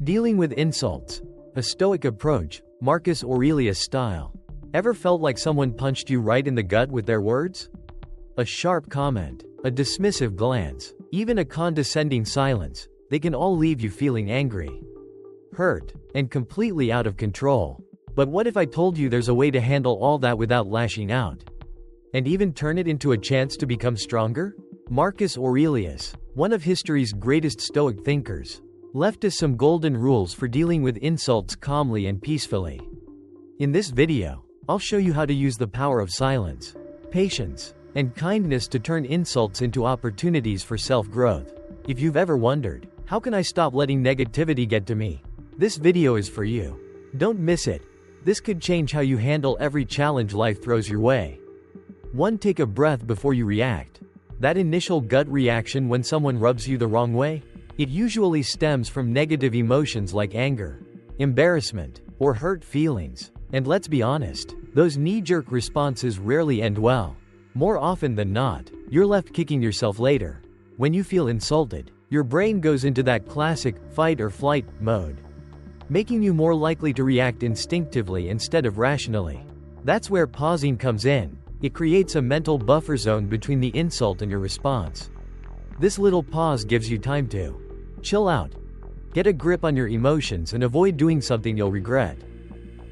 Dealing with insults. A Stoic approach, Marcus Aurelius style. Ever felt like someone punched you right in the gut with their words? A sharp comment, a dismissive glance, even a condescending silence, they can all leave you feeling angry, hurt, and completely out of control. But what if I told you there's a way to handle all that without lashing out? And even turn it into a chance to become stronger? Marcus Aurelius, one of history's greatest Stoic thinkers, left us some golden rules for dealing with insults calmly and peacefully. In this video, I'll show you how to use the power of silence, patience, and kindness to turn insults into opportunities for self-growth. If you've ever wondered, how can I stop letting negativity get to me? This video is for you. Don't miss it. This could change how you handle every challenge life throws your way. 1. Take a breath before you react. That initial gut reaction when someone rubs you the wrong way? It usually stems from negative emotions like anger, embarrassment, or hurt feelings. And let's be honest, those knee-jerk responses rarely end well. More often than not, you're left kicking yourself later. When you feel insulted, your brain goes into that classic fight or flight mode, making you more likely to react instinctively instead of rationally. That's where pausing comes in. It creates a mental buffer zone between the insult and your response. This little pause gives you time to chill out, get a grip on your emotions, and avoid doing something you'll regret.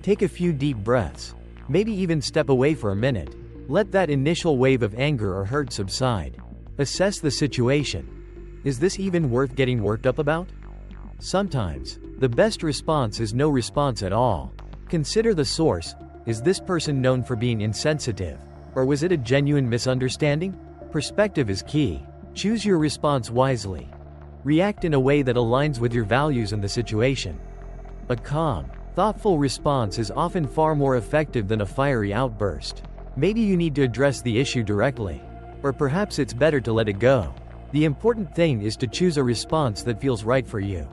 Take a few deep breaths, maybe even step away for a minute. Let that initial wave of anger or hurt subside. Assess the situation. Is this even worth getting worked up about? Sometimes, the best response is no response at all. Consider the source. Is this person known for being insensitive? Or was it a genuine misunderstanding? Perspective is key. Choose your response wisely. React in a way that aligns with your values and the situation. A calm, thoughtful response is often far more effective than a fiery outburst. Maybe you need to address the issue directly. Or perhaps it's better to let it go. The important thing is to choose a response that feels right for you.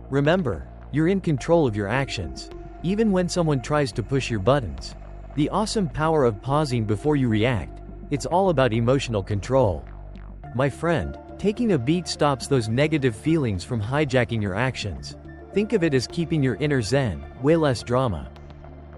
Remember, you're in control of your actions, even when someone tries to push your buttons. The awesome power of pausing before you react. It's all about emotional control. My friend, taking a beat stops those negative feelings from hijacking your actions. Think of it as keeping your inner zen, way less drama,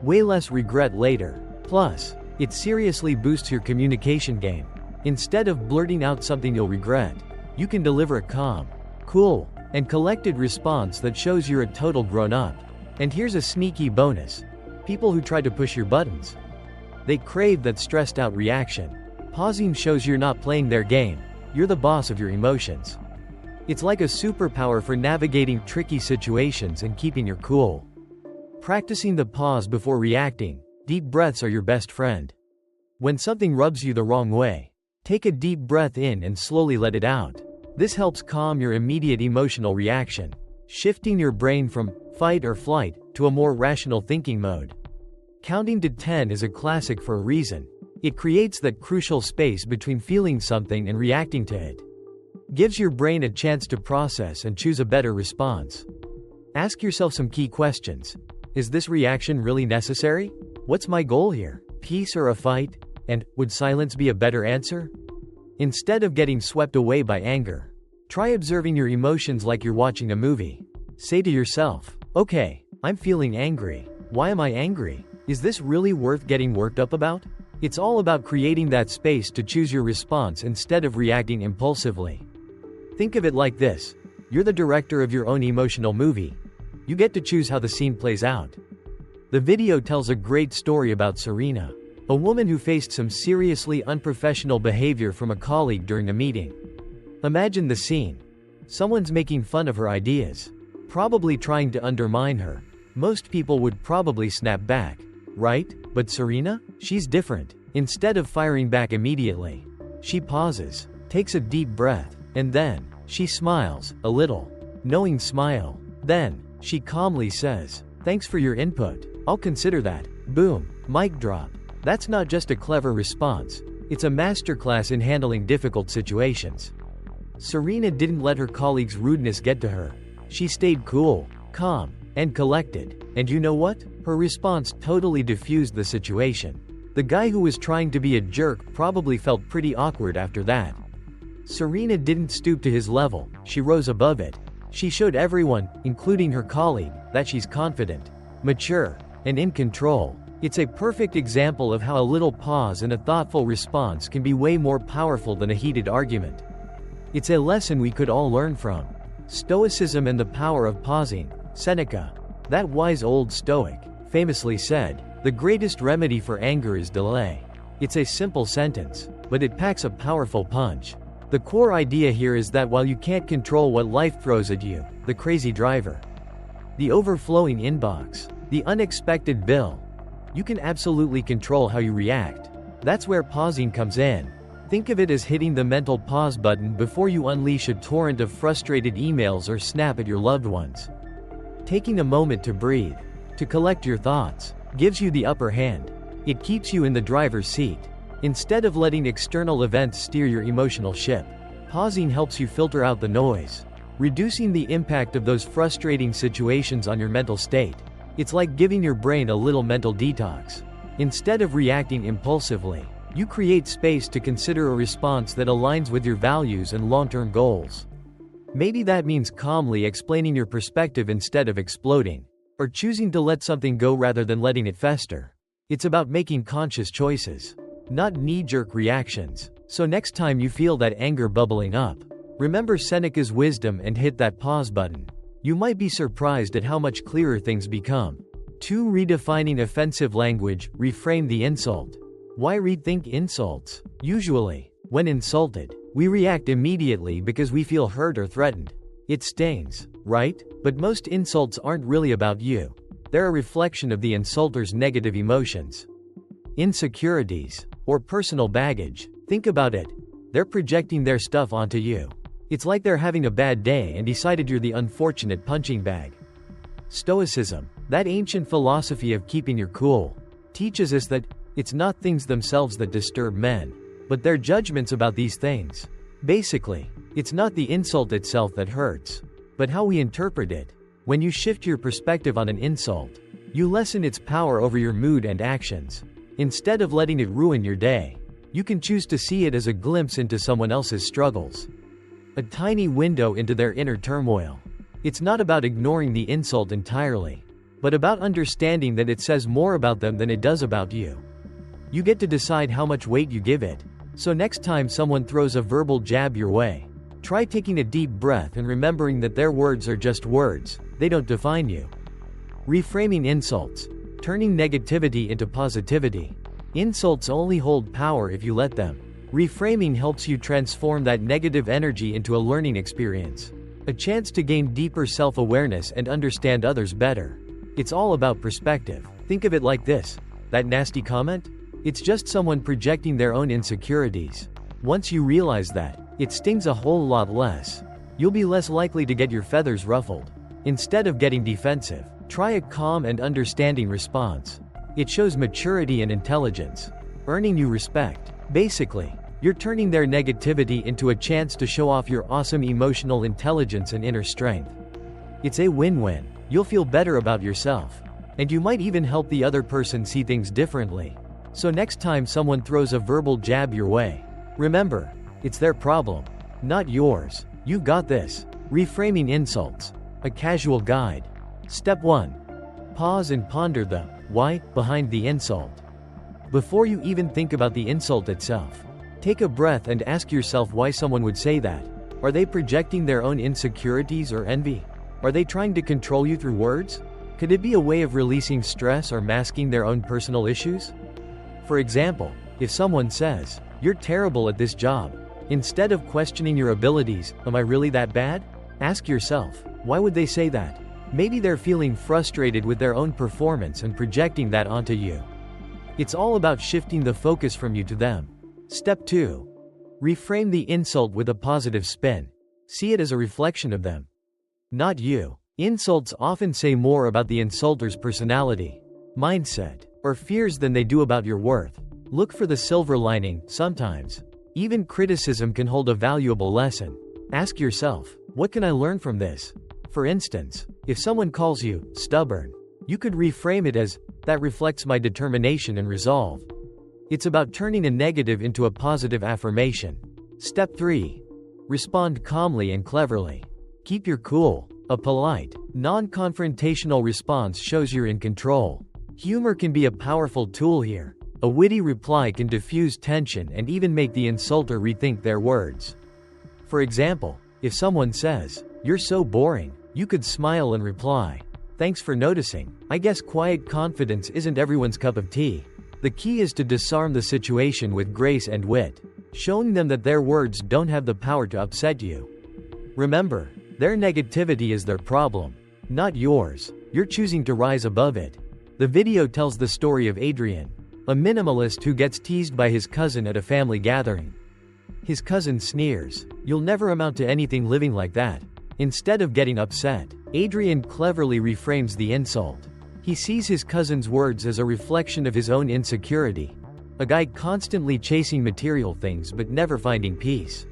way less regret later. Plus, it seriously boosts your communication game. Instead of blurting out something you'll regret, you can deliver a calm, cool, and collected response that shows you're a total grown-up. And here's a sneaky bonus. People who try to push your buttons, they crave that stressed-out reaction. Pausing shows you're not playing their game. You're the boss of your emotions. It's like a superpower for navigating tricky situations and keeping your cool. Practicing the pause before reacting. Deep breaths are your best friend. When something rubs you the wrong way, take a deep breath in and slowly let it out. This helps calm your immediate emotional reaction, shifting your brain from fight or flight to a more rational thinking mode. Counting to 10 is a classic for a reason. It creates that crucial space between feeling something and reacting to it. Gives your brain a chance to process and choose a better response. Ask yourself some key questions. Is this reaction really necessary? What's my goal here? Peace or a fight? And, would silence be a better answer? Instead of getting swept away by anger, try observing your emotions like you're watching a movie. Say to yourself, okay, I'm feeling angry. Why am I angry? Is this really worth getting worked up about? It's all about creating that space to choose your response instead of reacting impulsively. Think of it like this. You're the director of your own emotional movie. You get to choose how the scene plays out. The video tells a great story about Serena, a woman who faced some seriously unprofessional behavior from a colleague during a meeting. Imagine the scene. Someone's making fun of her ideas, probably trying to undermine her. Most people would probably snap back, right? But Serena? She's different. Instead of firing back immediately, she pauses, takes a deep breath, and then, she smiles, a little, knowing smile. Then, she calmly says, "Thanks for your input. I'll consider that." Boom. Mic drop. That's not just a clever response. It's a masterclass in handling difficult situations. Serena didn't let her colleague's rudeness get to her. She stayed cool, calm, and collected. And you know what? Her response totally diffused the situation. The guy who was trying to be a jerk probably felt pretty awkward after that. Serena didn't stoop to his level, she rose above it. She showed everyone, including her colleague, that she's confident, mature, and in control. It's a perfect example of how a little pause and a thoughtful response can be way more powerful than a heated argument. It's a lesson we could all learn from. Stoicism and the power of pausing. Seneca, that wise old Stoic, famously said, "The greatest remedy for anger is delay." It's a simple sentence, but it packs a powerful punch. The core idea here is that while you can't control what life throws at you, the crazy driver, the overflowing inbox, the unexpected bill, you can absolutely control how you react. That's where pausing comes in. Think of it as hitting the mental pause button before you unleash a torrent of frustrated emails or snap at your loved ones. Taking a moment to breathe, to collect your thoughts, gives you the upper hand. It keeps you in the driver's seat. Instead of letting external events steer your emotional ship, pausing helps you filter out the noise, reducing the impact of those frustrating situations on your mental state. It's like giving your brain a little mental detox. Instead of reacting impulsively, you create space to consider a response that aligns with your values and long-term goals. Maybe that means calmly explaining your perspective instead of exploding, or choosing to let something go rather than letting it fester. It's about making conscious choices, not knee-jerk reactions. So next time you feel that anger bubbling up, remember Seneca's wisdom and hit that pause button. You might be surprised at how much clearer things become. 2. Redefining offensive language. Reframe the insult. Why rethink insults? Usually, when insulted, we react immediately because we feel hurt or threatened. It stings, right? But most insults aren't really about you. They're a reflection of the insulter's negative emotions, insecurities, or personal baggage. Think about it. They're projecting their stuff onto you. It's like they're having a bad day and decided you're the unfortunate punching bag. Stoicism, that ancient philosophy of keeping your cool, teaches us that it's not things themselves that disturb men, but their judgments about these things. Basically, it's not the insult itself that hurts, but how we interpret it. When you shift your perspective on an insult, you lessen its power over your mood and actions. Instead of letting it ruin your day, you can choose to see it as a glimpse into someone else's struggles, a tiny window into their inner turmoil. It's not about ignoring the insult entirely, but about understanding that it says more about them than it does about you. You get to decide how much weight you give it. So next time someone throws a verbal jab your way, try taking a deep breath and remembering that their words are just words, they don't define you. Reframing insults, turning negativity into positivity. Insults only hold power if you let them. Reframing helps you transform that negative energy into a learning experience, a chance to gain deeper self-awareness and understand others better. It's all about perspective. Think of it like this: that nasty comment? It's just someone projecting their own insecurities. Once you realize that, it stings a whole lot less. You'll be less likely to get your feathers ruffled. Instead of getting defensive, try a calm and understanding response. It shows maturity and intelligence, earning you respect. Basically, you're turning their negativity into a chance to show off your awesome emotional intelligence and inner strength. It's a win-win. You'll feel better about yourself, and you might even help the other person see things differently. So next time someone throws a verbal jab your way, remember, it's their problem, not yours. You got this. Reframing insults, a casual guide. Step 1. Pause and ponder the why behind the insult. Before you even think about the insult itself, take a breath and ask yourself why someone would say that. Are they projecting their own insecurities or envy? Are they trying to control you through words? Could it be a way of releasing stress or masking their own personal issues? For example, if someone says, "You're terrible at this job," instead of questioning your abilities, "Am I really that bad?" ask yourself, why would they say that? Maybe they're feeling frustrated with their own performance and projecting that onto you. It's all about shifting the focus from you to them. Step 2. Reframe the insult with a positive spin. See it as a reflection of them, not you. Insults often say more about the insulter's personality, mindset, or fears than they do about your worth. Look for the silver lining. Sometimes, even criticism can hold a valuable lesson. Ask yourself, what can I learn from this? For instance, if someone calls you stubborn, you could reframe it as, that reflects my determination and resolve. It's about turning a negative into a positive affirmation. Step 3. Respond calmly and cleverly. Keep your cool. A polite, non-confrontational response shows you're in control. Humor can be a powerful tool here. A witty reply can diffuse tension and even make the insulter rethink their words. For example, if someone says, "You're so boring," you could smile and reply, "Thanks for noticing. I guess quiet confidence isn't everyone's cup of tea." The key is to disarm the situation with grace and wit, showing them that their words don't have the power to upset you. Remember, their negativity is their problem, not yours. You're choosing to rise above it. The video tells the story of Adrian, a minimalist who gets teased by his cousin at a family gathering. His cousin sneers, "You'll never amount to anything living like that." Instead of getting upset, Adrian cleverly reframes the insult. He sees his cousin's words as a reflection of his own insecurity. A guy constantly chasing material things but never finding peace.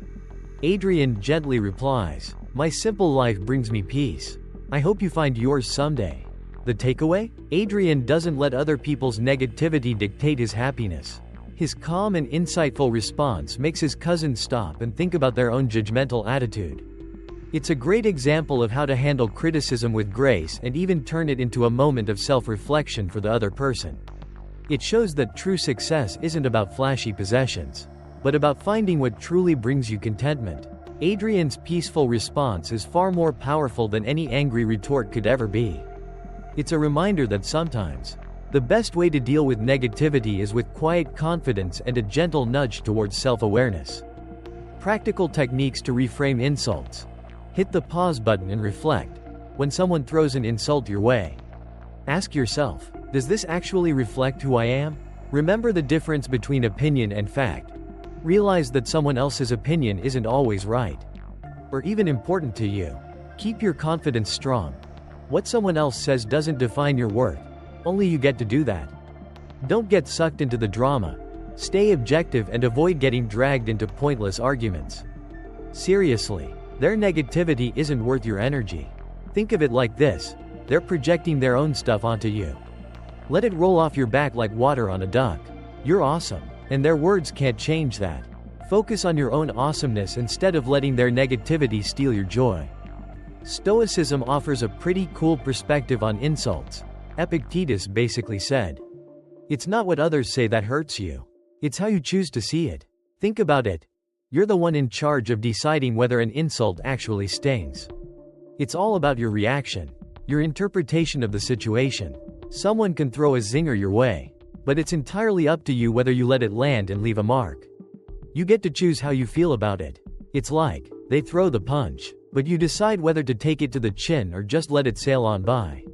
Adrian gently replies, "My simple life brings me peace. I hope you find yours someday." The takeaway? Adrian doesn't let other people's negativity dictate his happiness. His calm and insightful response makes his cousin stop and think about their own judgmental attitude. It's a great example of how to handle criticism with grace and even turn it into a moment of self-reflection for the other person. It shows that true success isn't about flashy possessions, but about finding what truly brings you contentment. Adrian's peaceful response is far more powerful than any angry retort could ever be. It's a reminder that sometimes, the best way to deal with negativity is with quiet confidence and a gentle nudge towards self-awareness. Practical techniques to reframe insults. Hit the pause button and reflect. When someone throws an insult your way, ask yourself, does this actually reflect who I am? Remember the difference between opinion and fact. Realize that someone else's opinion isn't always right, or even important to you. Keep your confidence strong. What someone else says doesn't define your worth. Only you get to do that. Don't get sucked into the drama. Stay objective and avoid getting dragged into pointless arguments. Seriously, their negativity isn't worth your energy. Think of it like this: they're projecting their own stuff onto you. Let it roll off your back like water on a duck. You're awesome, and their words can't change that. Focus on your own awesomeness instead of letting their negativity steal your joy. Stoicism offers a pretty cool perspective on insults. Epictetus basically said, "It's not what others say that hurts you. It's how you choose to see it." Think about it. You're the one in charge of deciding whether an insult actually stings. It's all about your reaction, your interpretation of the situation. Someone can throw a zinger your way, but it's entirely up to you whether you let it land and leave a mark. You get to choose how you feel about it. It's like, they throw the punch, but you decide whether to take it to the chin or just let it sail on by.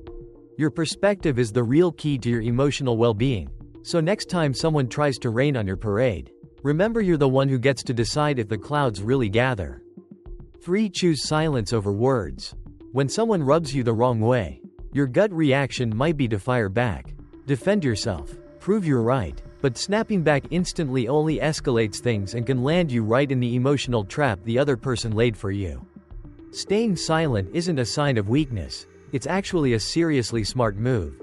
Your perspective is the real key to your emotional well-being. So next time someone tries to rain on your parade, remember you're the one who gets to decide if the clouds really gather. 3. Choose silence over words. When someone rubs you the wrong way, your gut reaction might be to fire back. Defend yourself. Prove you're right. But snapping back instantly only escalates things and can land you right in the emotional trap the other person laid for you. Staying silent isn't a sign of weakness. It's actually a seriously smart move.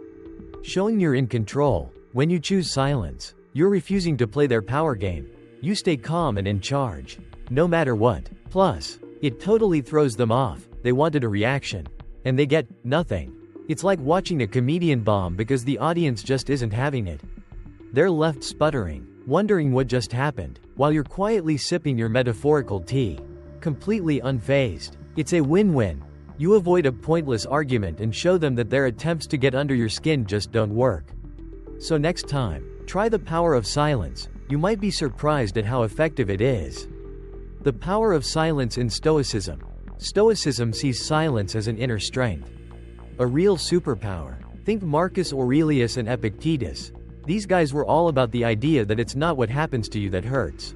Showing you're in control. When you choose silence, you're refusing to play their power game. You stay calm and in charge, no matter what. Plus, it totally throws them off. They wanted a reaction, and they get nothing. It's like watching a comedian bomb because the audience just isn't having it. They're left sputtering, wondering what just happened, while you're quietly sipping your metaphorical tea, completely unfazed. It's a win-win. You avoid a pointless argument and show them that their attempts to get under your skin just don't work. So next time, try the power of silence. You might be surprised at how effective it is. The power of silence in Stoicism. Stoicism sees silence as an inner strength, a real superpower. Think Marcus Aurelius and Epictetus. These guys were all about the idea that it's not what happens to you that hurts,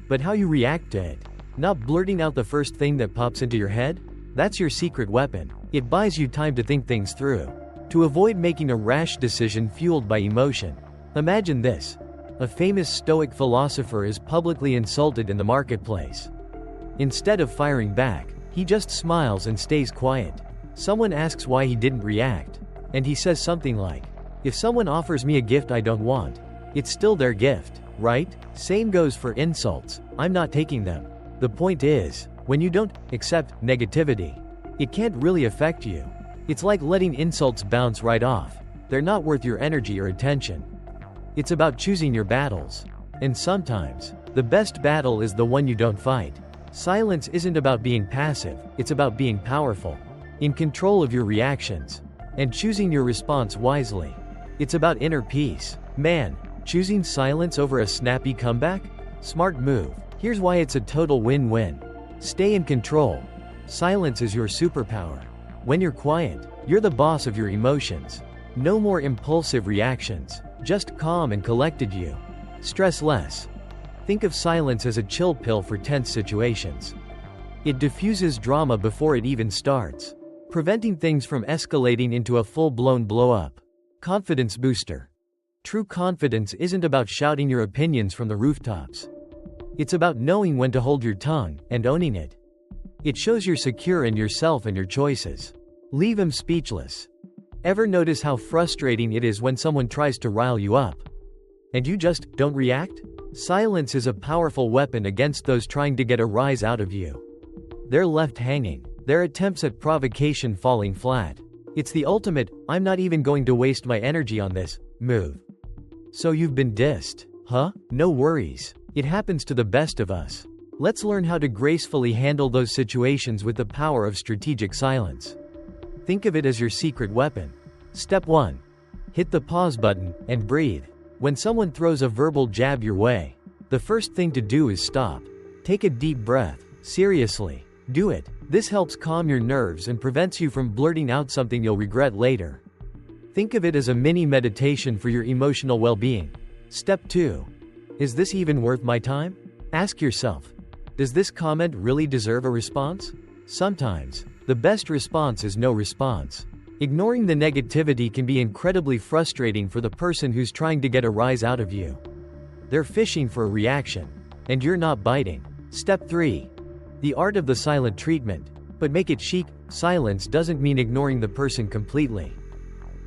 but how you react to it. Not blurting out the first thing that pops into your head. That's your secret weapon. It buys you time to think things through, to avoid making a rash decision fueled by emotion. Imagine this. A famous Stoic philosopher is publicly insulted in the marketplace. Instead of firing back, he just smiles and stays quiet. Someone asks why he didn't react, and he says something like, "If someone offers me a gift I don't want, it's still their gift, right?" Same goes for insults. I'm not taking them. The point is, when you don't accept negativity, It can't really affect you. It's like letting insults bounce right off. They're not worth your energy or attention. It's about choosing your battles. And sometimes, the best battle is the one you don't fight. Silence isn't about being passive, it's about being powerful, in control of your reactions, and choosing your response wisely. It's about inner peace. Man, choosing silence over a snappy comeback? Smart move. Here's why it's a total win-win. Stay in control. Silence is your superpower. When you're quiet, you're the boss of your emotions. No more impulsive reactions, just calm and collected you. Stress less. Think of silence as a chill pill for tense situations. It diffuses drama before it even starts, preventing things from escalating into a full-blown blow-up. Confidence booster. True confidence isn't about shouting your opinions from the rooftops. It's about knowing when to hold your tongue and owning it. It shows you're secure in yourself and your choices. Leave them speechless. Ever notice how frustrating it is when someone tries to rile you up, and you just don't react? Silence is a powerful weapon against those trying to get a rise out of you. They're left hanging, their attempts at provocation falling flat. It's the ultimate, I'm not even going to waste my energy on this, move. So you've been dissed, huh? No worries. It happens to the best of us. Let's learn how to gracefully handle those situations with the power of strategic silence. Think of it as your secret weapon. Step 1. Hit the pause button and breathe. When someone throws a verbal jab your way, the first thing to do is stop. Take a deep breath. Seriously. Do it. This helps calm your nerves and prevents you from blurting out something you'll regret later. Think of it as a mini meditation for your emotional well-being. Step 2. Is this even worth my time? Ask yourself, does this comment really deserve a response? Sometimes, the best response is no response. Ignoring the negativity can be incredibly frustrating for the person who's trying to get a rise out of you. They're fishing for a reaction, and you're not biting. Step 3. The art of the silent treatment. But make it chic. Silence doesn't mean ignoring the person completely.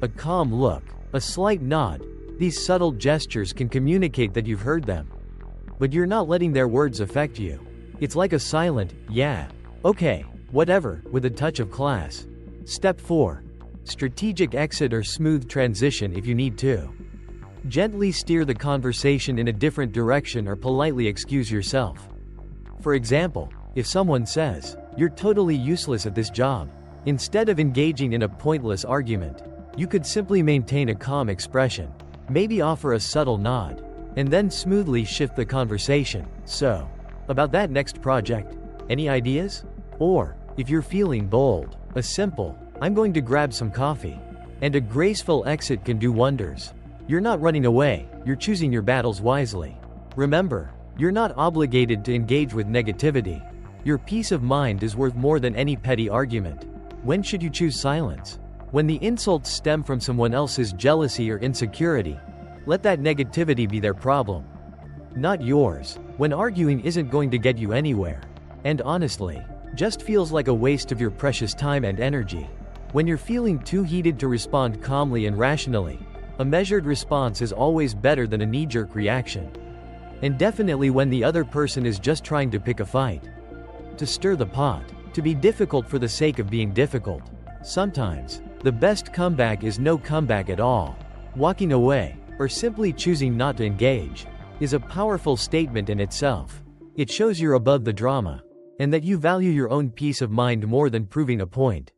A calm look, a slight nod, these subtle gestures can communicate that you've heard them. But you're not letting their words affect you. It's like a silent, yeah, okay, whatever, with a touch of class. Step 4. Strategic exit or smooth transition if you need to. Gently steer the conversation in a different direction or politely excuse yourself. For example, if someone says, "You're totally useless at this job," instead of engaging in a pointless argument, you could simply maintain a calm expression, maybe offer a subtle nod, and then smoothly shift the conversation. So, about that next project, any ideas? Or, if you're feeling bold, a simple, "I'm going to grab some coffee," and a graceful exit can do wonders. You're not running away, you're choosing your battles wisely. Remember, you're not obligated to engage with negativity. Your peace of mind is worth more than any petty argument. When should you choose silence? When the insults stem from someone else's jealousy or insecurity. Let that negativity be their problem, not yours. When arguing isn't going to get you anywhere, and honestly, just feels like a waste of your precious time and energy. When you're feeling too heated to respond calmly and rationally, a measured response is always better than a knee-jerk reaction. And definitely when the other person is just trying to pick a fight, to stir the pot, to be difficult for the sake of being difficult. Sometimes, the best comeback is no comeback at all. Walking away, or simply choosing not to engage, is a powerful statement in itself. It shows you're above the drama, and that you value your own peace of mind more than proving a point.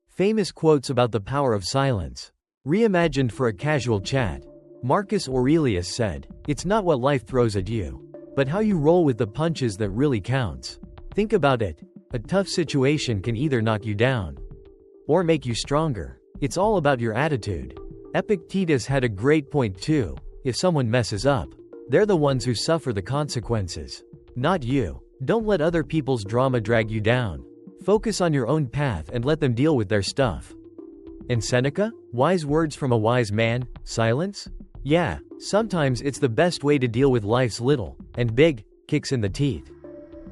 Famous quotes about the power of silence. Reimagined for a casual chat. Marcus Aurelius said, "It's not what life throws at you, but how you roll with the punches that really counts." Think about it. A tough situation can either knock you down or make you stronger. It's all about your attitude. Epictetus had a great point too. If someone messes up, they're the ones who suffer the consequences, not you. Don't let other people's drama drag you down. Focus on your own path and let them deal with their stuff. And Seneca? Wise words from a wise man? Silence? Yeah, sometimes it's the best way to deal with life's little and big kicks in the teeth.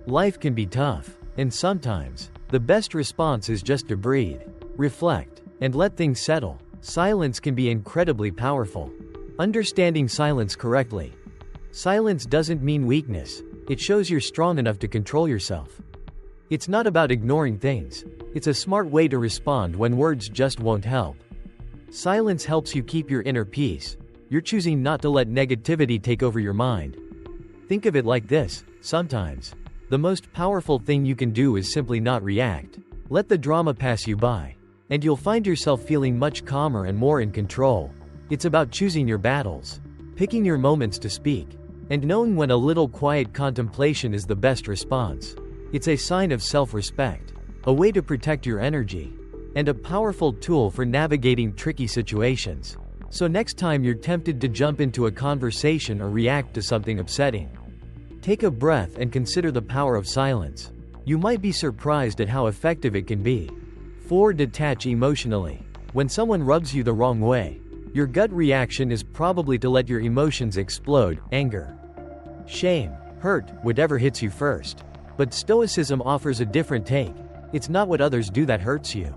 Life can be tough, and sometimes the best response is just to breathe, reflect, and let things settle. Silence can be incredibly powerful. Understanding silence correctly. Silence doesn't mean weakness. It shows you're strong enough to control yourself. It's not about ignoring things. It's a smart way to respond when words just won't help. Silence helps you keep your inner peace. You're choosing not to let negativity take over your mind. Think of it like this: sometimes, the most powerful thing you can do is simply not react. Let the drama pass you by, and you'll find yourself feeling much calmer and more in control. It's about choosing your battles, picking your moments to speak, and knowing when a little quiet contemplation is the best response. It's a sign of self-respect, a way to protect your energy, and a powerful tool for navigating tricky situations. So next time you're tempted to jump into a conversation or react to something upsetting, take a breath and consider the power of silence. You might be surprised at how effective it can be. 4. Detach emotionally. When someone rubs you the wrong way, your gut reaction is probably to let your emotions explode: anger, shame, hurt, whatever hits you first. But Stoicism offers a different take. It's not what others do that hurts you.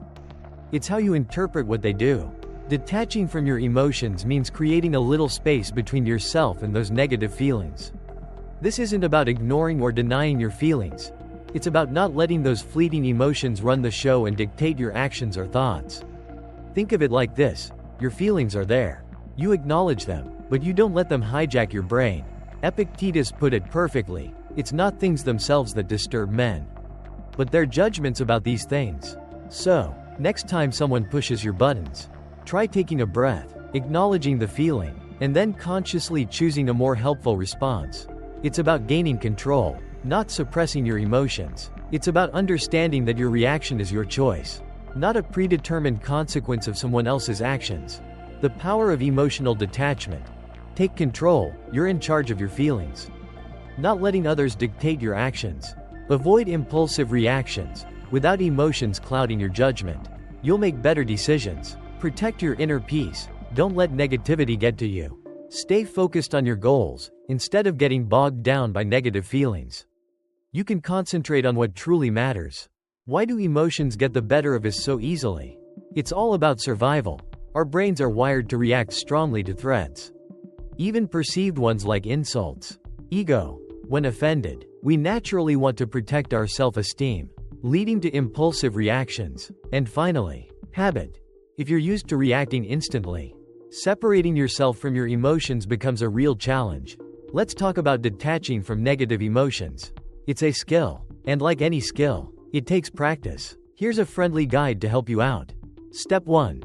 It's how you interpret what they do. Detaching from your emotions means creating a little space between yourself and those negative feelings. This isn't about ignoring or denying your feelings. It's about not letting those fleeting emotions run the show and dictate your actions or thoughts. Think of it like this: your feelings are there. You acknowledge them, but you don't let them hijack your brain. Epictetus put it perfectly: it's not things themselves that disturb men, but their judgments about these things. So, next time someone pushes your buttons, try taking a breath, acknowledging the feeling, and then consciously choosing a more helpful response. It's about gaining control, not suppressing your emotions. It's about understanding that your reaction is your choice, not a predetermined consequence of someone else's actions. The power of emotional detachment. Take control. You're in charge of your feelings, not letting others dictate your actions. Avoid impulsive reactions. Without emotions clouding your judgment, you'll make better decisions. Protect your inner peace. Don't let negativity get to you. Stay focused on your goals, instead of getting bogged down by negative feelings. You can concentrate on what truly matters. Why do emotions get the better of us so easily? It's all about survival. Our brains are wired to react strongly to threats, even perceived ones like insults. Ego. When offended, we naturally want to protect our self-esteem, leading to impulsive reactions. And finally, habit. If you're used to reacting instantly, separating yourself from your emotions becomes a real challenge. Let's talk about detaching from negative emotions. It's a skill, and like any skill, it takes practice. Here's a friendly guide to help you out. Step 1.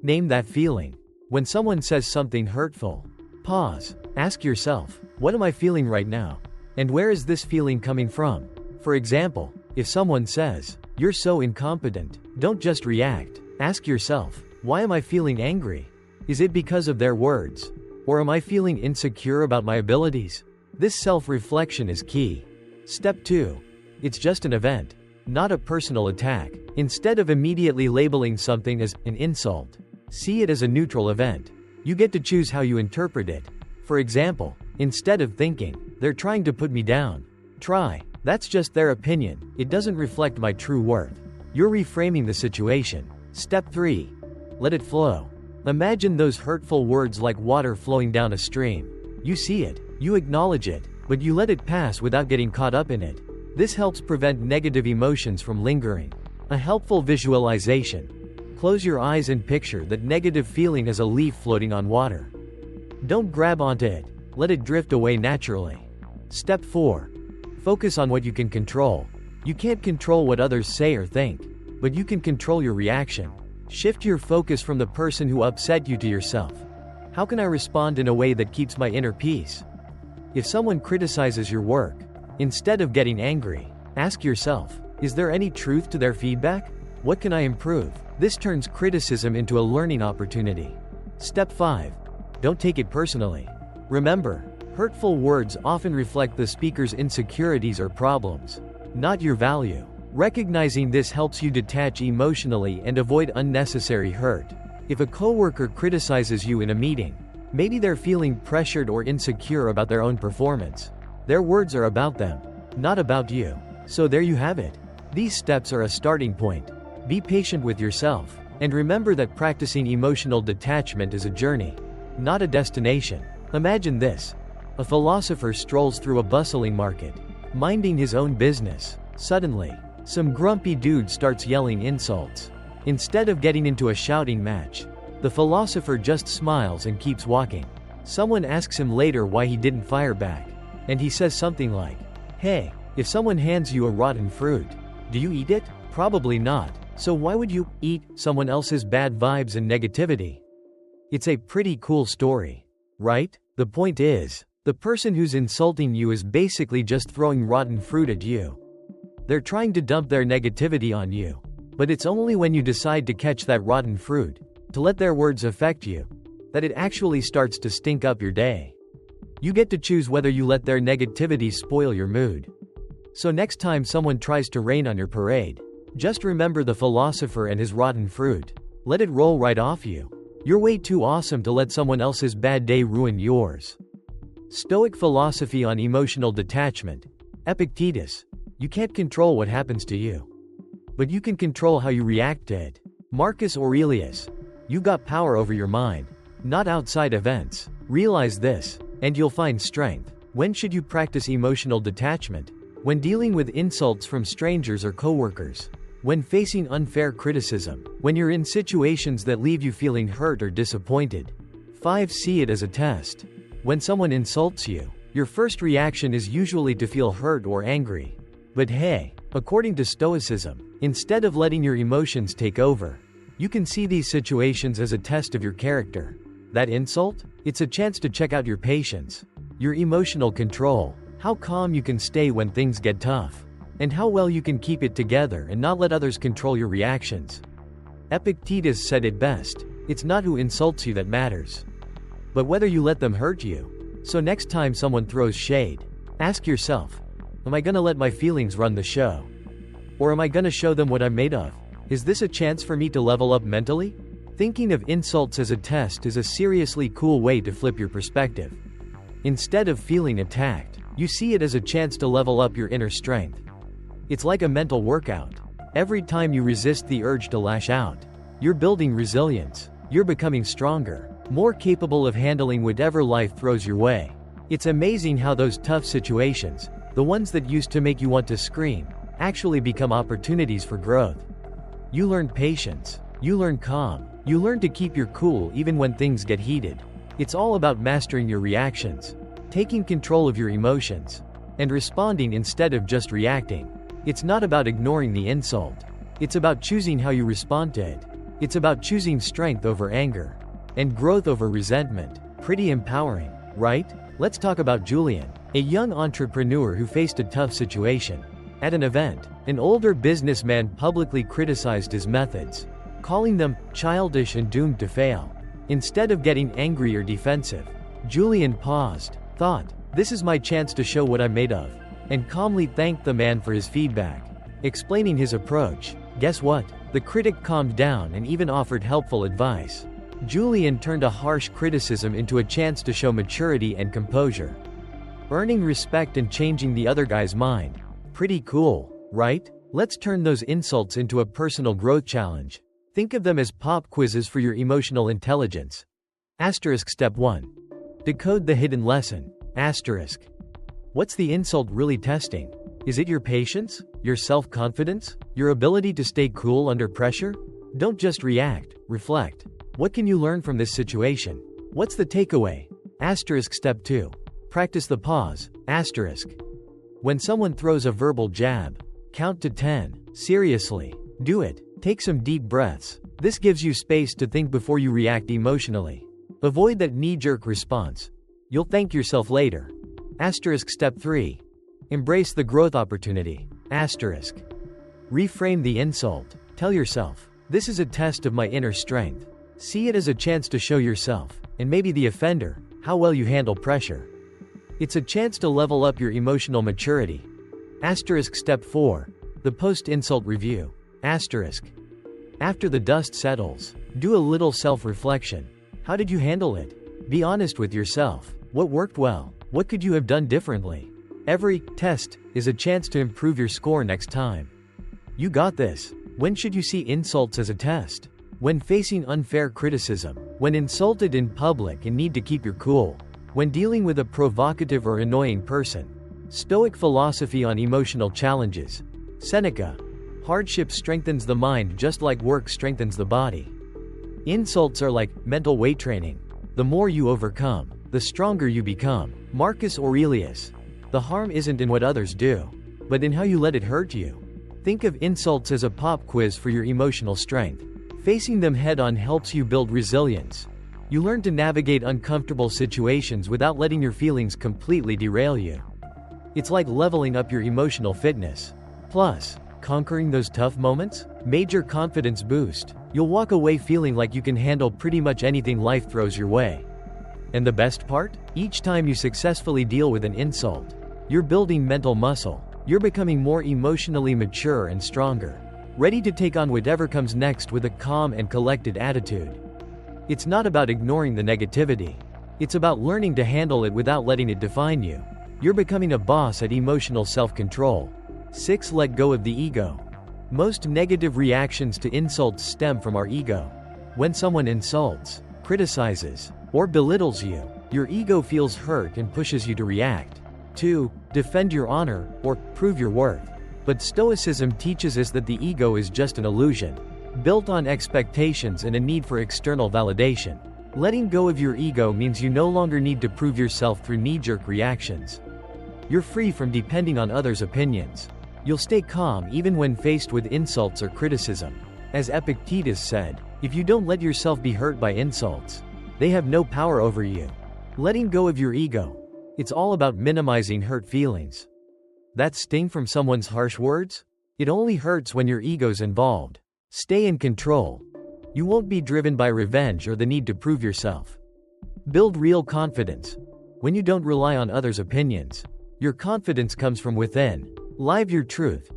Name that feeling. When someone says something hurtful, pause. Ask yourself, what am I feeling right now? And where is this feeling coming from? For example, if someone says, "You're so incompetent," don't just react. Ask yourself, why am I feeling angry? Is it because of their words? Or am I feeling insecure about my abilities? This self-reflection is key. Step 2. It's just an event, not a personal attack. Instead of immediately labeling something as an insult, see it as a neutral event. You get to choose how you interpret it. For example, instead of thinking, "They're trying to put me down," try, "That's just their opinion. It doesn't reflect my true worth." You're reframing the situation. Step 3. Let it flow. Imagine those hurtful words like water flowing down a stream. You see it, you acknowledge it, but you let it pass without getting caught up in it. This helps prevent negative emotions from lingering. A helpful visualization. Close your eyes and picture that negative feeling as a leaf floating on water. Don't grab onto it. Let it drift away naturally. Step 4. Focus on what you can control. You can't control what others say or think, but you can control your reaction. Shift your focus from the person who upset you to yourself. How can I respond in a way that keeps my inner peace? If someone criticizes your work, instead of getting angry, ask yourself, is there any truth to their feedback? What can I improve? This turns criticism into a learning opportunity. Step 5. Don't take it personally. Remember, hurtful words often reflect the speaker's insecurities or problems, not your value. Recognizing this helps you detach emotionally and avoid unnecessary hurt. If a coworker criticizes you in a meeting, maybe they're feeling pressured or insecure about their own performance. Their words are about them, not about you. So there you have it. These steps are a starting point. Be patient with yourself, and remember that practicing emotional detachment is a journey, not a destination. Imagine this. A philosopher strolls through a bustling market, minding his own business. Suddenly, Some grumpy dude starts yelling insults. Instead of getting into a shouting match, the philosopher just smiles and keeps walking. Someone asks him later why he didn't fire back, and he says something like, "Hey, if someone hands you a rotten fruit, do you eat it? Probably not. So why would you eat someone else's bad vibes and negativity?" It's a pretty cool story, right? The point is, the person who's insulting you is basically just throwing rotten fruit at you. They're trying to dump their negativity on you. But it's only when you decide to catch that rotten fruit, to let their words affect you, that it actually starts to stink up your day. You get to choose whether you let their negativity spoil your mood. So next time someone tries to rain on your parade, just remember the philosopher and his rotten fruit. Let it roll right off you. You're way too awesome to let someone else's bad day ruin yours. Stoic philosophy on emotional detachment. Epictetus. You can't control what happens to you, but you can control how you react to it. Marcus Aurelius. You got power over your mind, not outside events. Realize this, and you'll find strength. When should you practice emotional detachment? When dealing with insults from strangers or coworkers. When facing unfair criticism. When you're in situations that leave you feeling hurt or disappointed. 5. See it as a test. When someone insults you, your first reaction is usually to feel hurt or angry. But hey, according to Stoicism, instead of letting your emotions take over, you can see these situations as a test of your character. That insult? It's a chance to check out your patience, your emotional control, how calm you can stay when things get tough, and how well you can keep it together and not let others control your reactions. Epictetus said it best, it's not who insults you that matters, but whether you let them hurt you. So next time someone throws shade, ask yourself, am I gonna let my feelings run the show? Or am I gonna show them what I'm made of? Is this a chance for me to level up mentally? Thinking of insults as a test is a seriously cool way to flip your perspective. Instead of feeling attacked, you see it as a chance to level up your inner strength. It's like a mental workout. Every time you resist the urge to lash out, you're building resilience. You're becoming stronger, more capable of handling whatever life throws your way. It's amazing how those tough situations, the ones that used to make you want to scream, actually become opportunities for growth. You learn patience. You learn calm. You learn to keep your cool even when things get heated. It's all about mastering your reactions, taking control of your emotions, and responding instead of just reacting. It's not about ignoring the insult. It's about choosing how you respond to it. It's about choosing strength over anger, and growth over resentment. Pretty empowering, right? Let's talk about Julian, a young entrepreneur who faced a tough situation. At an event, an older businessman publicly criticized his methods, calling them childish and doomed to fail. Instead of getting angry or defensive, Julian paused, thought, "This is my chance to show what I'm made of," and calmly thanked the man for his feedback. Explaining his approach, guess what? The critic calmed down and even offered helpful advice. Julian turned a harsh criticism into a chance to show maturity and composure, earning respect and changing the other guy's mind. Pretty cool, right? Let's turn those insults into a personal growth challenge. Think of them as pop quizzes for your emotional intelligence. Step 1. Decode the hidden lesson. What's the insult really testing? Is it your patience? Your self-confidence? Your ability to stay cool under pressure? Don't just react, reflect. What can you learn from this situation? What's the takeaway? Step 2. Practice the pause. When someone throws a verbal jab, count to 10. Seriously. Do it. Take some deep breaths. This gives you space to think before you react emotionally. Avoid that knee-jerk response. You'll thank yourself later. Step 3. Embrace the growth opportunity. Reframe the insult. Tell yourself, this is a test of my inner strength. See it as a chance to show yourself, and maybe the offender, how well you handle pressure. It's a chance to level up your emotional maturity. Step 4. The post-insult review. After the dust settles, do a little self-reflection. How did you handle it? Be honest with yourself. What worked well? What could you have done differently? Every test is a chance to improve your score next time. You got this. When should you see insults as a test? When facing unfair criticism, when insulted in public and need to keep your cool, when dealing with a provocative or annoying person. Stoic philosophy on emotional challenges. Seneca. Hardship strengthens the mind just like work strengthens the body. Insults are like mental weight training. The more you overcome, the stronger you become. Marcus Aurelius. The harm isn't in what others do, but in how you let it hurt you. Think of insults as a pop quiz for your emotional strength. Facing them head-on helps you build resilience. You learn to navigate uncomfortable situations without letting your feelings completely derail you. It's like leveling up your emotional fitness. Plus, conquering those tough moments? Major confidence boost. You'll walk away feeling like you can handle pretty much anything life throws your way. And the best part? Each time you successfully deal with an insult, you're building mental muscle. You're becoming more emotionally mature and stronger, ready to take on whatever comes next with a calm and collected attitude. It's not about ignoring the negativity. It's about learning to handle it without letting it define you. You're becoming a boss at emotional self-control. 6. Let go of the ego. Most negative reactions to insults stem from our ego. When someone insults, criticizes, or belittles you, your ego feels hurt and pushes you to react. 2. Defend your honor, or prove your worth. But Stoicism teaches us that the ego is just an illusion, built on expectations and a need for external validation. Letting go of your ego means you no longer need to prove yourself through knee-jerk reactions. You're free from depending on others' opinions. You'll stay calm even when faced with insults or criticism. As Epictetus said, if you don't let yourself be hurt by insults, they have no power over you. Letting go of your ego. It's all about minimizing hurt feelings. That sting from someone's harsh words? It only hurts when your ego's involved. Stay in control. You won't be driven by revenge or the need to prove yourself. Build real confidence. When you don't rely on others' opinions, your confidence comes from within. Live your truth.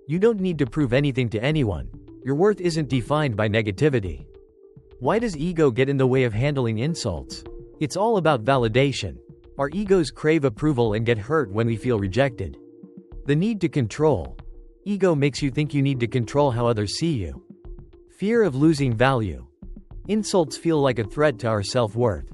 You don't need to prove anything to anyone. Your worth isn't defined by negativity. Why does ego get in the way of handling insults? It's all about validation. Our egos crave approval and get hurt when we feel rejected. The need to control. Ego makes you think you need to control how others see you. Fear of losing value. Insults feel like a threat to our self-worth,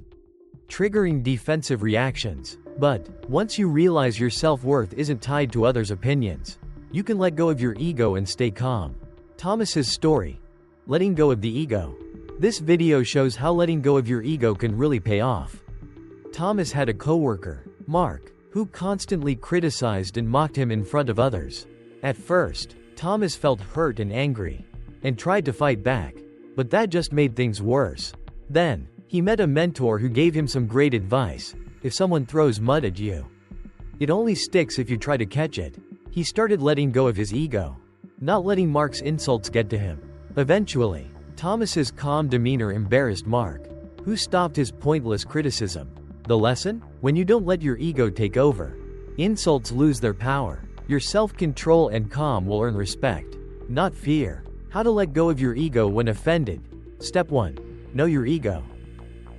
triggering defensive reactions. But once you realize your self-worth isn't tied to others' opinions, you can let go of your ego and stay calm. Thomas's story. Letting go of the ego. This video shows how letting go of your ego can really pay off. Thomas had a coworker, Mark, who constantly criticized and mocked him in front of others. At first, Thomas felt hurt and angry, and tried to fight back, but that just made things worse. Then, he met a mentor who gave him some great advice. If someone throws mud at you, it only sticks if you try to catch it. He started letting go of his ego, not letting Mark's insults get to him. Eventually, Thomas's calm demeanor embarrassed Mark, who stopped his pointless criticism. The lesson? When you don't let your ego take over, insults lose their power. Your self-control and calm will earn respect, not fear. How to let go of your ego when offended. Step 1. Know your ego.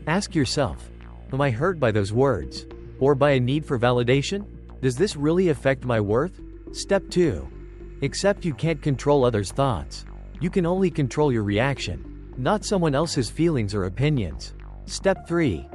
Ask yourself, am I hurt by those words? Or by a need for validation? Does this really affect my worth? Step 2. Accept you can't control others' thoughts. You can only control your reaction, not someone else's feelings or opinions. Step 3.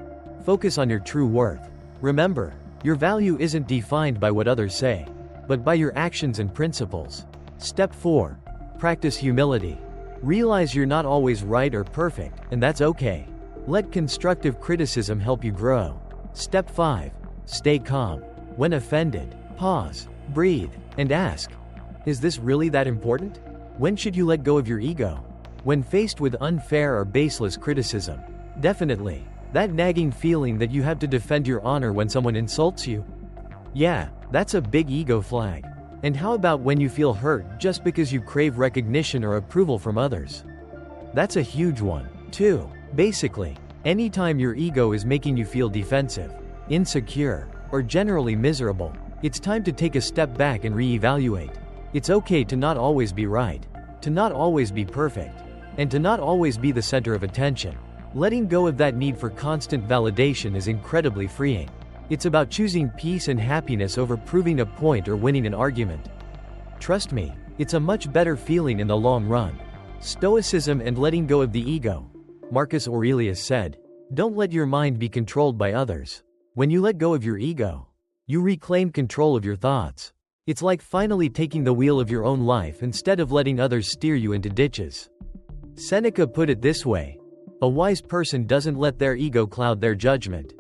Focus on your true worth. Remember, your value isn't defined by what others say, but by your actions and principles. Step 4. Practice humility. Realize you're not always right or perfect, and that's okay. Let constructive criticism help you grow. Step 5. Stay calm. When offended, pause, breathe, and ask, is this really that important? When should you let go of your ego? When faced with unfair or baseless criticism. Definitely. That nagging feeling that you have to defend your honor when someone insults you? Yeah, that's a big ego flag. And how about when you feel hurt just because you crave recognition or approval from others? That's a huge one, too. Basically, anytime your ego is making you feel defensive, insecure, or generally miserable, it's time to take a step back and reevaluate. It's okay to not always be right, to not always be perfect, and to not always be the center of attention. Letting go of that need for constant validation is incredibly freeing. It's about choosing peace and happiness over proving a point or winning an argument. Trust me, it's a much better feeling in the long run. Stoicism and letting go of the ego. Marcus Aurelius said, "Don't let your mind be controlled by others." When you let go of your ego, you reclaim control of your thoughts. It's like finally taking the wheel of your own life instead of letting others steer you into ditches. Seneca put it this way: a wise person doesn't let their ego cloud their judgment.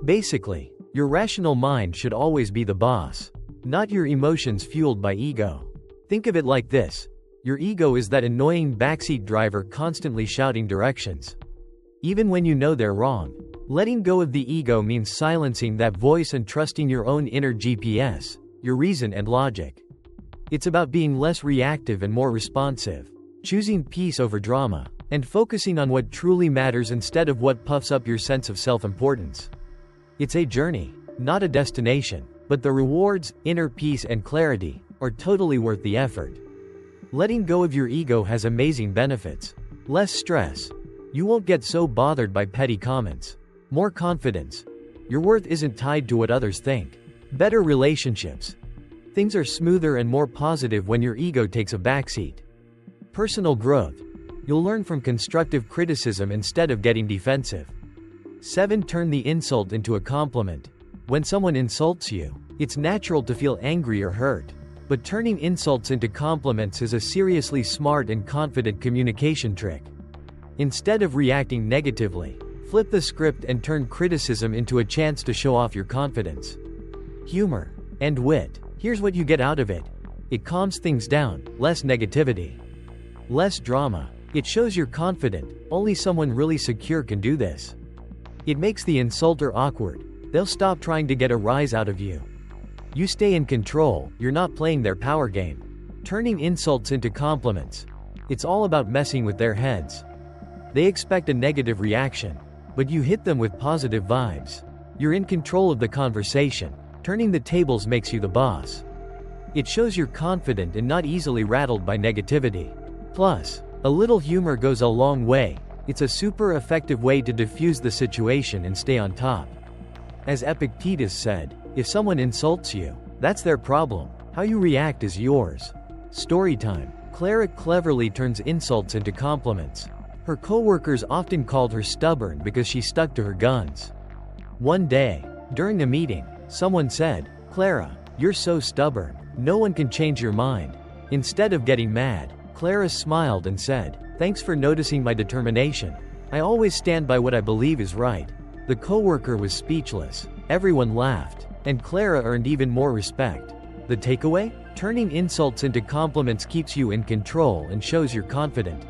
Basically, your rational mind should always be the boss, not your emotions fueled by ego. Think of it like this: your ego is that annoying backseat driver constantly shouting directions, even when you know they're wrong. Letting go of the ego means silencing that voice and trusting your own inner GPS, your reason and logic. It's about being less reactive and more responsive, choosing peace over drama, and focusing on what truly matters instead of what puffs up your sense of self-importance. It's a journey, not a destination, but the rewards, inner peace and clarity, are totally worth the effort. Letting go of your ego has amazing benefits. Less stress. You won't get so bothered by petty comments. More confidence. Your worth isn't tied to what others think. Better relationships. Things are smoother and more positive when your ego takes a backseat. Personal growth. You'll learn from constructive criticism instead of getting defensive. 7. Turn the insult into a compliment. When someone insults you, it's natural to feel angry or hurt. But turning insults into compliments is a seriously smart and confident communication trick. Instead of reacting negatively, flip the script and turn criticism into a chance to show off your confidence. Humor and wit. Here's what you get out of it. It calms things down, less negativity. Less drama. It shows you're confident, only someone really secure can do this. It makes the insulter awkward. They'll stop trying to get a rise out of you. You stay in control, you're not playing their power game. Turning insults into compliments. It's all about messing with their heads. They expect a negative reaction, but you hit them with positive vibes. You're in control of the conversation. Turning the tables makes you the boss. It shows you're confident and not easily rattled by negativity. Plus, a little humor goes a long way. It's a super effective way to diffuse the situation and stay on top. As Epictetus said, if someone insults you, that's their problem. How you react is yours. Story time. Clara cleverly turns insults into compliments. Her co-workers often called her stubborn because she stuck to her guns. One day, during a meeting, someone said, "Clara, you're so stubborn. No one can change your mind." Instead of getting mad, Clara smiled and said, "Thanks for noticing my determination. I always stand by what I believe is right." The co-worker was speechless. Everyone laughed, and Clara earned even more respect. The takeaway? Turning insults into compliments keeps you in control and shows you're confident.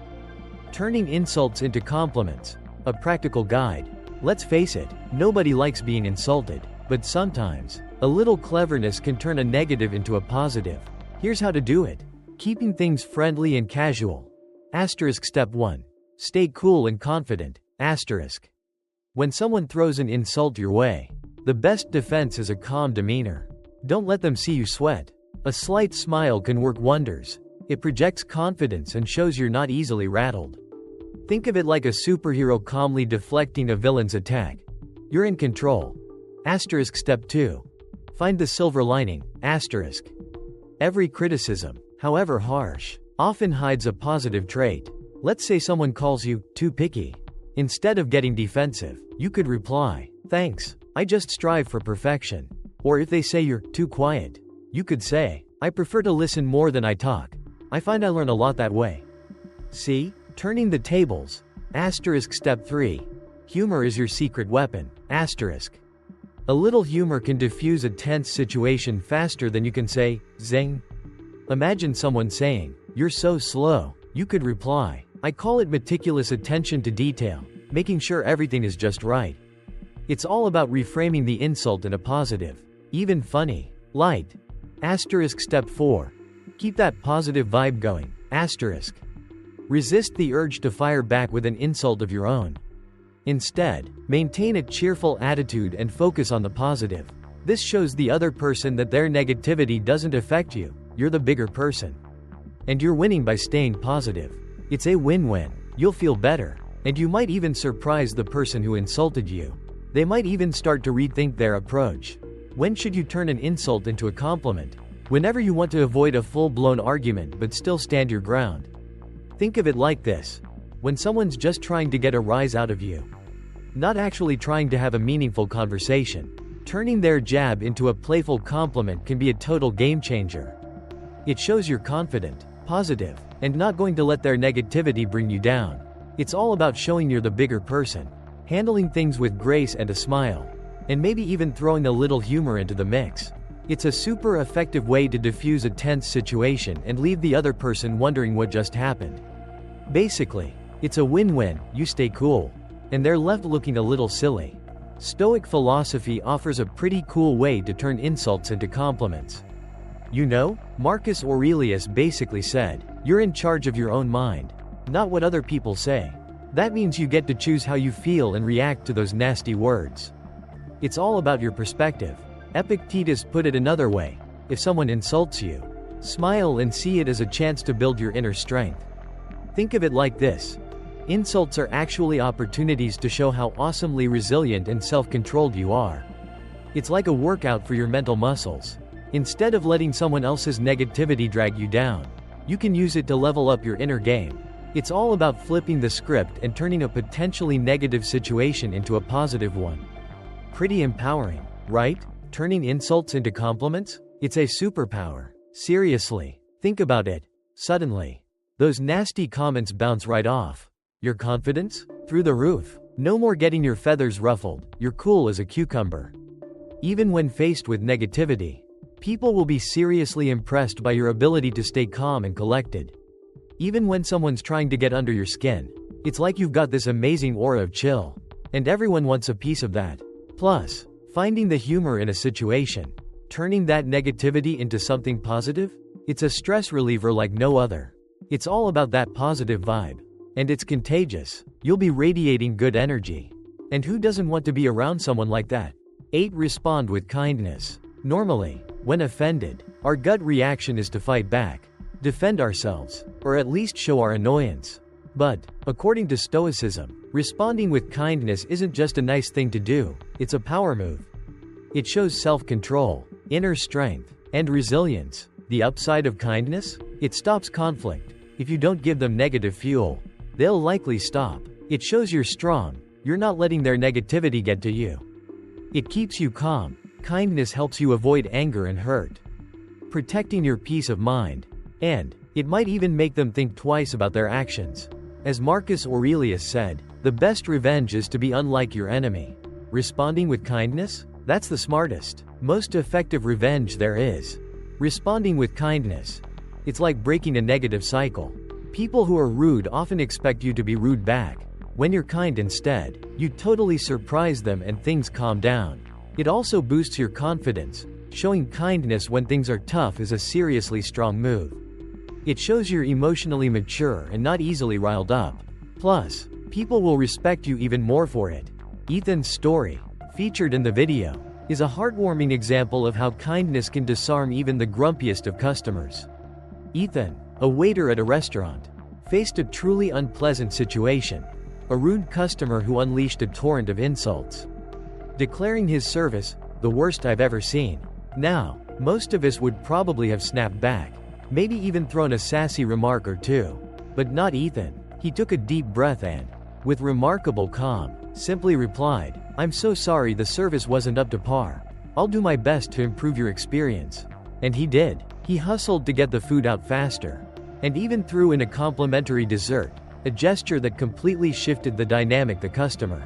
Turning insults into compliments. A practical guide. Let's face it, nobody likes being insulted, but sometimes, a little cleverness can turn a negative into a positive. Here's how to do it. Keeping things friendly and casual. Step 1. Stay cool and confident. When someone throws an insult your way, the best defense is a calm demeanor. Don't let them see you sweat. A slight smile can work wonders. It projects confidence and shows you're not easily rattled. Think of it like a superhero calmly deflecting a villain's attack. You're in control. Step 2. Find the silver lining. Every criticism, however harsh, often hides a positive trait. Let's say someone calls you too picky. Instead of getting defensive, you could reply, "Thanks, I just strive for perfection." Or if they say you're too quiet, you could say, "I prefer to listen more than I talk. I find I learn a lot that way." See? Turning the tables. Step 3. Humor is your secret weapon. A little humor can diffuse a tense situation faster than you can say, "Zing." Imagine someone saying, "You're so slow." You could reply, "I call it meticulous attention to detail, making sure everything is just right." It's all about reframing the insult in a positive, even funny, light. Step 4. Keep that positive vibe going. Resist the urge to fire back with an insult of your own. Instead, maintain a cheerful attitude and focus on the positive. This shows the other person that their negativity doesn't affect you. You're the bigger person. And you're winning by staying positive. It's a win-win. You'll feel better, and you might even surprise the person who insulted you. They might even start to rethink their approach. When should you turn an insult into a compliment? Whenever you want to avoid a full-blown argument but still stand your ground. Think of it like this. When someone's just trying to get a rise out of you, not actually trying to have a meaningful conversation, Turning their jab into a playful compliment can be a total game changer. It shows you're confident, positive, and not going to let their negativity bring you down. It's all about showing you're the bigger person, handling things with grace and a smile, and maybe even throwing a little humor into the mix. It's a super effective way to diffuse a tense situation and leave the other person wondering what just happened. Basically, it's a win-win. You stay cool, and they're left looking a little silly. Stoic philosophy offers a pretty cool way to turn insults into compliments. You know, Marcus Aurelius basically said, "You're in charge of your own mind, not what other people say." That means you get to choose how you feel and react to those nasty words. It's all about your perspective. Epictetus put it another way: if someone insults you, smile and see it as a chance to build your inner strength. Think of it like this: insults are actually opportunities to show how awesomely resilient and self-controlled you are. It's like a workout for your mental muscles. Instead of letting someone else's negativity drag you down, you can use it to level up your inner game. It's all about flipping the script and turning a potentially negative situation into a positive one. Pretty empowering, right? Turning insults into compliments? It's a superpower. Seriously, think about it. Suddenly, those nasty comments bounce right off. Your confidence? Through the roof. No more getting your feathers ruffled. You're cool as a cucumber. Even when faced with negativity, people will be seriously impressed by your ability to stay calm and collected. Even when someone's trying to get under your skin, it's like you've got this amazing aura of chill, and everyone wants a piece of that. Plus, finding the humor in a situation, turning that negativity into something positive, it's a stress reliever like no other. It's all about that positive vibe, and it's contagious. You'll be radiating good energy. And who doesn't want to be around someone like that? 8. Respond with kindness. Normally, when offended, our gut reaction is to fight back, defend ourselves, or at least show our annoyance. But, according to Stoicism, responding with kindness isn't just a nice thing to do, it's a power move. It shows self-control, inner strength, and resilience. The upside of kindness? It stops conflict. If you don't give them negative fuel, they'll likely stop. It shows you're strong, you're not letting their negativity get to you. It keeps you calm. Kindness helps you avoid anger and hurt, protecting your peace of mind. And it might even make them think twice about their actions. As Marcus Aurelius said, the best revenge is to be unlike your enemy. Responding with kindness? That's the smartest, most effective revenge there is. Responding with kindness. It's like breaking a negative cycle. People who are rude often expect you to be rude back. When you're kind instead, you totally surprise them and things calm down. It also boosts your confidence. Showing kindness when things are tough is a seriously strong move. It shows you're emotionally mature and not easily riled up. Plus, people will respect you even more for it. Ethan's story, featured in the video, is a heartwarming example of how kindness can disarm even the grumpiest of customers. Ethan, a waiter at a restaurant, faced a truly unpleasant situation: a rude customer who unleashed a torrent of insults, declaring his service the worst I've ever seen. Now, most of us would probably have snapped back, maybe even thrown a sassy remark or two. But not Ethan. He took a deep breath and, with remarkable calm, simply replied, "I'm so sorry, the service wasn't up to par. I'll do my best to improve your experience." And he did. He hustled to get the food out faster, and even threw in a complimentary dessert, a gesture that completely shifted the dynamic. The customer,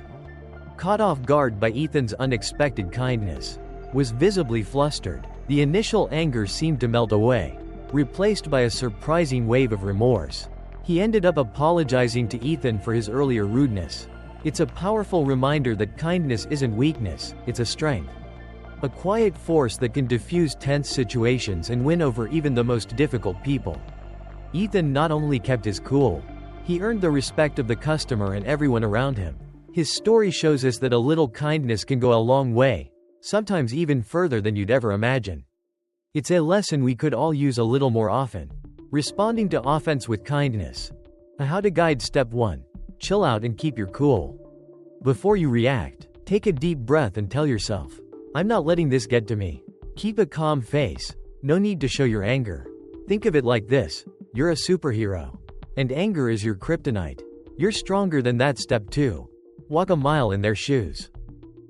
caught off guard by Ethan's unexpected kindness, was visibly flustered. The initial anger seemed to melt away, replaced by a surprising wave of remorse. He ended up apologizing to Ethan for his earlier rudeness. It's a powerful reminder that kindness isn't weakness, it's a strength. A quiet force that can diffuse tense situations and win over even the most difficult people. Ethan not only kept his cool, he earned the respect of the customer and everyone around him. His story shows us that a little kindness can go a long way, sometimes even further than you'd ever imagine. It's a lesson we could all use a little more often. Responding to offense with kindness. How to guide. Step 1. Chill out and keep your cool. Before you react, take a deep breath and tell yourself, "I'm not letting this get to me." Keep a calm face. No need to show your anger. Think of it like this: you're a superhero, and anger is your kryptonite. You're stronger than that. Step 2. Walk a mile in their shoes.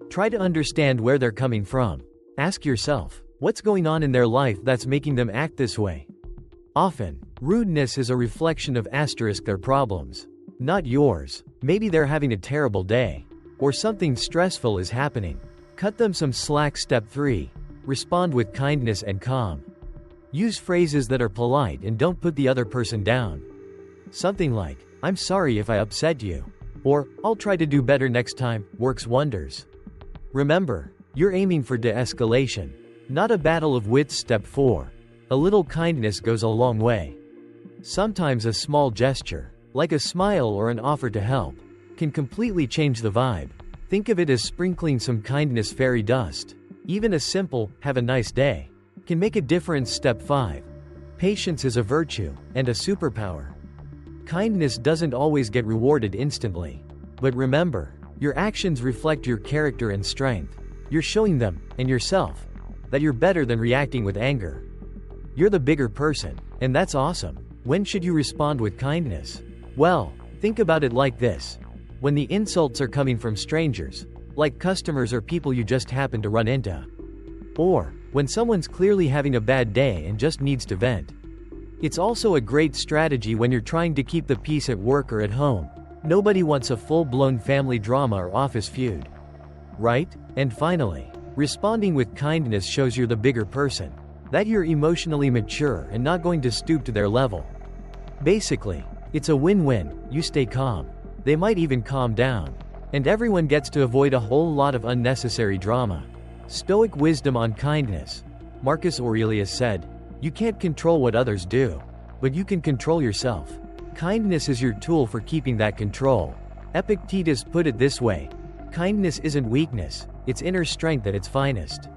Try to understand where they're coming from. Ask yourself, what's going on in their life that's making them act this way? Often, rudeness is a reflection of their problems, not yours. Maybe they're having a terrible day, or something stressful is happening. Cut them some slack. Step 3. Respond with kindness and calm. Use phrases that are polite and don't put the other person down. Something like, "I'm sorry if I upset you," or "I'll try to do better next time," works wonders. Remember, you're aiming for de-escalation, not a battle of wits. Step 4. A little kindness goes a long way. Sometimes a small gesture, like a smile or an offer to help, can completely change the vibe. Think of it as sprinkling some kindness fairy dust. Even a simple, "have a nice day," can make a difference. Step 5. Patience is a virtue, and a superpower. Kindness doesn't always get rewarded instantly. But remember, your actions reflect your character and strength. You're showing them, and yourself, that you're better than reacting with anger. You're the bigger person, and that's awesome. When should you respond with kindness? Well, think about it like this. When the insults are coming from strangers, like customers or people you just happen to run into. Or, when someone's clearly having a bad day and just needs to vent. It's also a great strategy when you're trying to keep the peace at work or at home. Nobody wants a full-blown family drama or office feud, right? And finally, responding with kindness shows you're the bigger person, that you're emotionally mature and not going to stoop to their level. Basically, it's a win-win. You stay calm, they might even calm down, and everyone gets to avoid a whole lot of unnecessary drama. Stoic wisdom on kindness. Marcus Aurelius said, "You can't control what others do, but you can control yourself. Kindness is your tool for keeping that control." Epictetus put it this way, "Kindness isn't weakness, it's inner strength at its finest."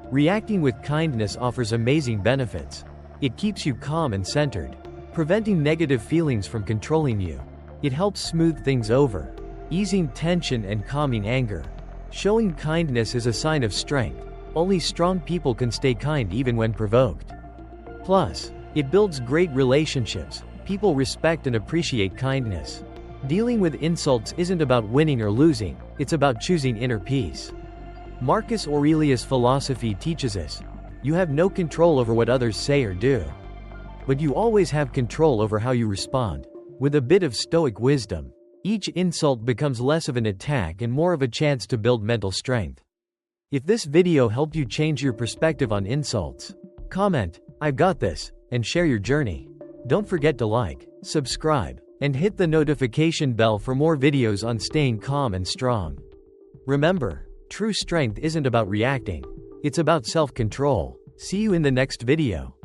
Reacting with kindness offers amazing benefits. It keeps you calm and centered, preventing negative feelings from controlling you. It helps smooth things over, easing tension and calming anger. Showing kindness is a sign of strength. Only strong people can stay kind even when provoked. Plus, it builds great relationships. People respect and appreciate kindness. Dealing with insults isn't about winning or losing, it's about choosing inner peace. Marcus Aurelius' philosophy teaches us, you have no control over what others say or do, but you always have control over how you respond. With a bit of Stoic wisdom, each insult becomes less of an attack and more of a chance to build mental strength. If this video helped you change your perspective on insults, comment, "I've got this," and share your journey. Don't forget to like, subscribe, and hit the notification bell for more videos on staying calm and strong. Remember, true strength isn't about reacting, it's about self-control. See you in the next video.